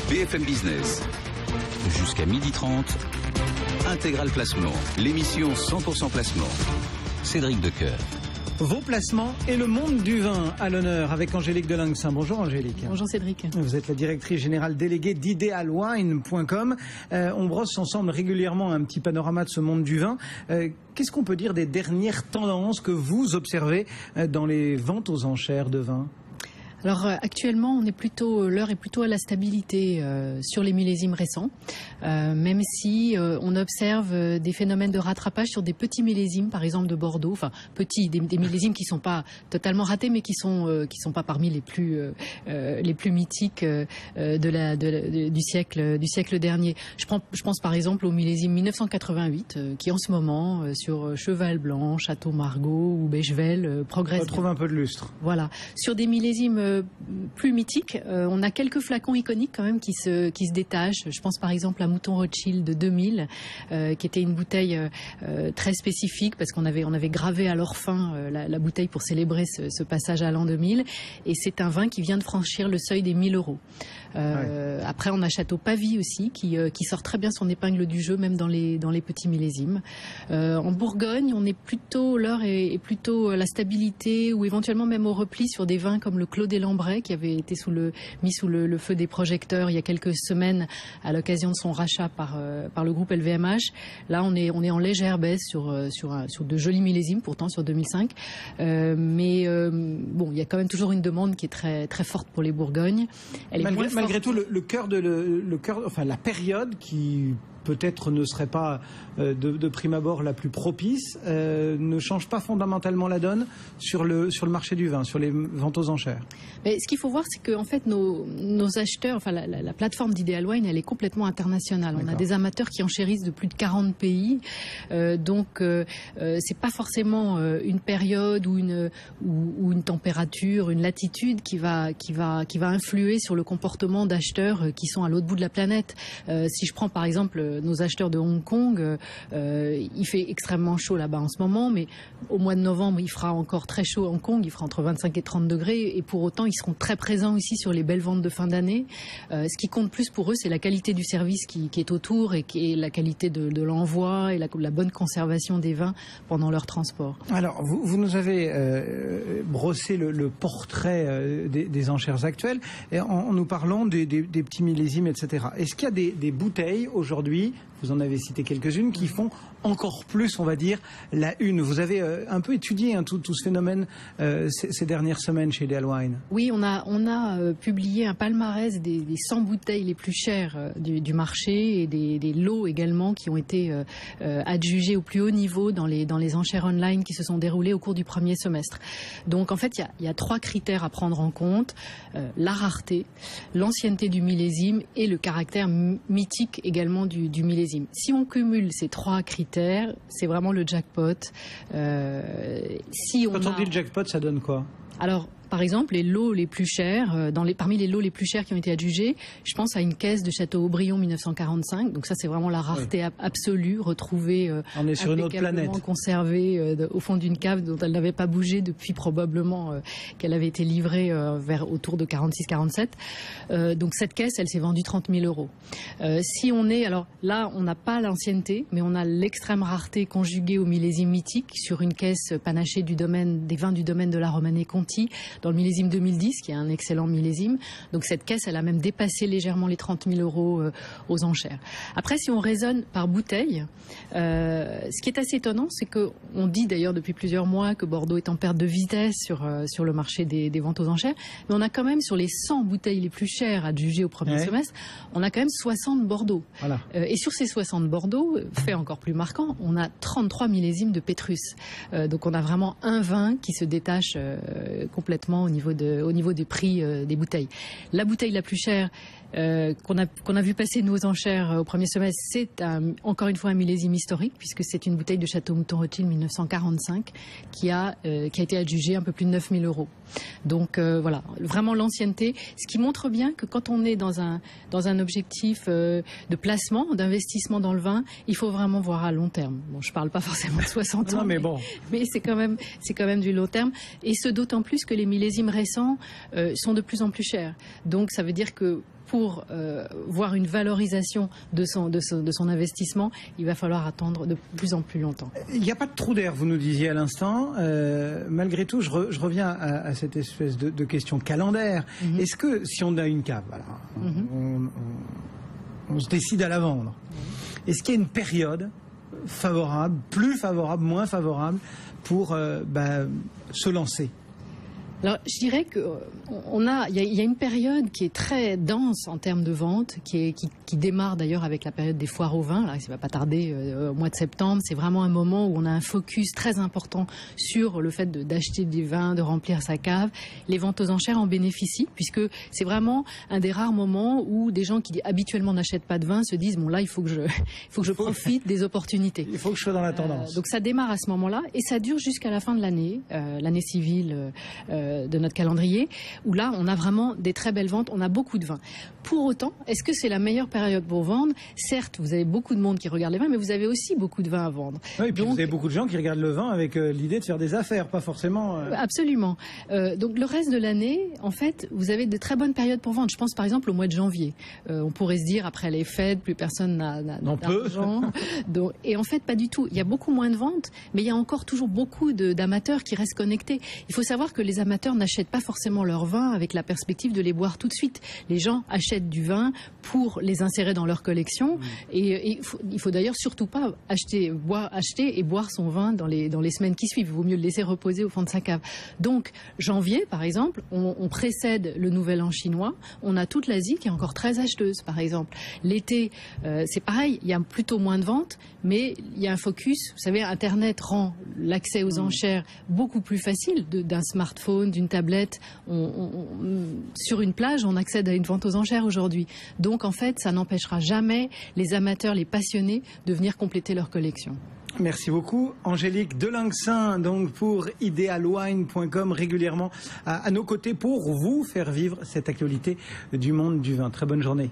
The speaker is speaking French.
BFM Business. Jusqu'à 12h30, Intégral Placement, l'émission 100% placement. Cédric Decoeur. Vos placements et le monde du vin à l'honneur avec Angélique Delinxin. Bonjour Angélique. Bonjour Cédric. Vous êtes la directrice générale déléguée d'idealwine.com. On brosse ensemble régulièrement un petit panorama de ce monde du vin. Qu'est-ce qu'on peut dire des dernières tendances que vous observez dans les ventes aux enchères de vin ? Alors actuellement, l'heure est plutôt à la stabilité sur les millésimes récents, même si on observe des phénomènes de rattrapage sur des petits millésimes, par exemple de Bordeaux, enfin petits, des millésimes qui sont pas totalement ratés, mais qui sont pas parmi les plus mythiques du siècle dernier. Je pense par exemple au millésime 1988, qui en ce moment sur Cheval Blanc, Château Margaux ou Bechevel progresse. On retrouve un peu de lustre. Voilà, sur des millésimes plus mythique. On a quelques flacons iconiques quand même qui se détachent. Je pense par exemple à Mouton Rothschild de 2000, qui était une bouteille très spécifique parce qu'on avait gravé à leur fin la bouteille pour célébrer ce passage à l'an 2000. Et c'est un vin qui vient de franchir le seuil des 1000 €. Après, on a Château Pavie aussi qui sort très bien son épingle du jeu, même dans les petits millésimes. En Bourgogne, on est l'heure est plutôt la stabilité ou éventuellement même au repli sur des vins comme le Clos des Lambrais qui avait été mis sous le feu des projecteurs il y a quelques semaines à l'occasion de son rachat par le groupe LVMH. Là, on est en légère baisse sur de jolis millésimes, pourtant sur 2005. Mais il y a quand même toujours une demande qui est très très forte pour les Bourgognes. Malgré tout, la période qui peut-être ne serait pas de prime abord la plus propice, ne change pas fondamentalement la donne sur le marché du vin, sur les ventes aux enchères. Mais ce qu'il faut voir, c'est que en fait nos acheteurs, enfin la plateforme d'Idealwine, elle est complètement internationale. On a des amateurs qui enchérissent de plus de 40 pays, donc c'est pas forcément une période ou une température, une latitude qui va influer sur le comportement d'acheteurs qui sont à l'autre bout de la planète. Si je prends par exemple nos acheteurs de Hong Kong, il fait extrêmement chaud là-bas en ce moment, mais au mois de novembre, il fera encore très chaud à Hong Kong, il fera entre 25 et 30 degrés, et pour autant, ils seront très présents aussi sur les belles ventes de fin d'année. Ce qui compte plus pour eux, c'est la qualité du service qui est autour et qui est la qualité de l'envoi et la bonne conservation des vins pendant leur transport. Alors, vous nous avez brossé le portrait des enchères actuelles en nous parlant des petits millésimes, etc. Est-ce qu'il y a des bouteilles aujourd'hui, vous en avez cité quelques-unes, qui font encore plus, on va dire, la une? Vous avez un peu étudié tout ce phénomène ces dernières semaines chez Idealwine. Oui, on a publié un palmarès des 100 bouteilles les plus chères du marché et des lots également qui ont été adjugés au plus haut niveau dans les enchères online qui se sont déroulées au cours du premier semestre. Donc en fait, il y a 3 critères à prendre en compte: la rareté, l'ancienneté du millésime et le caractère mythique également du millésime. Si on cumule ces 3 critères, c'est vraiment le jackpot. Quand on dit le jackpot, ça donne quoi? Alors, par exemple, les lots les plus chers, parmi les lots les plus chers qui ont été adjugés, je pense à une caisse de Château Aubryon 1945. Donc ça, c'est vraiment la rareté absolue, retrouvée on est sur une autre planète, conservée au fond d'une cave dont elle n'avait pas bougé depuis probablement qu'elle avait été livrée autour de 46-47. Donc cette caisse, elle s'est vendue 30 000 €. Si on est, alors là, on n'a pas l'ancienneté, mais on a l'extrême rareté conjuguée au millésime mythique sur une caisse panachée des vins du domaine de la Romanée Conti, dans le millésime 2010, qui est un excellent millésime. Donc cette caisse, elle a même dépassé légèrement les 30 000 € aux enchères. Après, si on raisonne par bouteille, ce qui est assez étonnant, c'est qu'on dit d'ailleurs depuis plusieurs mois que Bordeaux est en perte de vitesse sur le marché des ventes aux enchères, mais on a quand même, sur les 100 bouteilles les plus chères adjugées au premier semestre, on a quand même 60 Bordeaux. Voilà. Et sur ces 60 Bordeaux, fait encore plus marquant, on a 33 millésimes de Pétrus. Donc on a vraiment un vin qui se détache complètement au niveau des prix des bouteilles. La bouteille la plus chère qu'on a vu passer nos enchères au premier semestre, c'est encore une fois un millésime historique, puisque c'est une bouteille de Château Mouton Rothschild 1945 qui a été adjugée un peu plus de 9 000 €. Donc voilà, vraiment l'ancienneté, ce qui montre bien que quand on est dans un objectif de placement, d'investissement dans le vin, il faut vraiment voir à long terme. Bon, je parle pas forcément de 60 ans, non, mais bon, mais c'est quand même du long terme, et ce d'autant plus que les millésimes millésimes récents sont de plus en plus chers. Donc ça veut dire que pour voir une valorisation de son investissement, il va falloir attendre de plus en plus longtemps. Il n'y a pas de trou d'air, vous nous disiez à l'instant. Malgré tout, je reviens à cette espèce de question calendaire. Est-ce que si on a une cave, voilà, on se décide à la vendre, est-ce qu'il y a une période favorable, plus favorable, moins favorable pour se lancer? Alors, je dirais que il y a une période qui est très dense en termes de vente, qui démarre d'ailleurs avec la période des foires au vin. Là, ça va pas tarder au mois de septembre. C'est vraiment un moment où on a un focus très important sur le fait d'acheter des vins, de remplir sa cave. Les ventes aux enchères en bénéficient, puisque c'est vraiment un des rares moments où des gens qui habituellement n'achètent pas de vin se disent bon là, il faut que je profite des opportunités. Il faut que je sois dans la tendance. Donc ça démarre à ce moment-là et ça dure jusqu'à la fin de l'année, l'année civile. De notre calendrier, où là, on a vraiment des très belles ventes, on a beaucoup de vins. Pour autant, est-ce que c'est la meilleure période pour vendre? Certes, vous avez beaucoup de monde qui regarde les vins, mais vous avez aussi beaucoup de vins à vendre. Oui, et puis vous avez beaucoup de gens qui regardent le vin avec l'idée de faire des affaires, pas forcément... Absolument. Donc le reste de l'année, en fait, vous avez de très bonnes périodes pour vendre. Je pense par exemple au mois de janvier. On pourrait se dire, après les fêtes, plus personne n'a d'argent. Et en fait, pas du tout. Il y a beaucoup moins de ventes, mais il y a encore toujours beaucoup d'amateurs qui restent connectés. Il faut savoir que les amateurs n'achètent pas forcément leur vin avec la perspective de les boire tout de suite. Les gens achètent du vin pour les insérer dans leur collection et il faut d'ailleurs surtout pas acheter et boire son vin dans les semaines qui suivent. Il vaut mieux le laisser reposer au fond de sa cave. Donc janvier par exemple, on précède le nouvel an chinois, on a toute l'Asie qui est encore très acheteuse par exemple. L'été c'est pareil, il y a plutôt moins de ventes, mais il y a un focus. Vous savez, Internet rend l'accès aux enchères beaucoup plus facile d'un smartphone, d'une tablette. Sur une plage, on accède à une vente aux enchères aujourd'hui. Donc en fait, ça n'empêchera jamais les amateurs, les passionnés de venir compléter leur collection. Merci beaucoup. Angélique Delinxin, donc pour idealwine.com, régulièrement à nos côtés pour vous faire vivre cette actualité du monde du vin. Très bonne journée.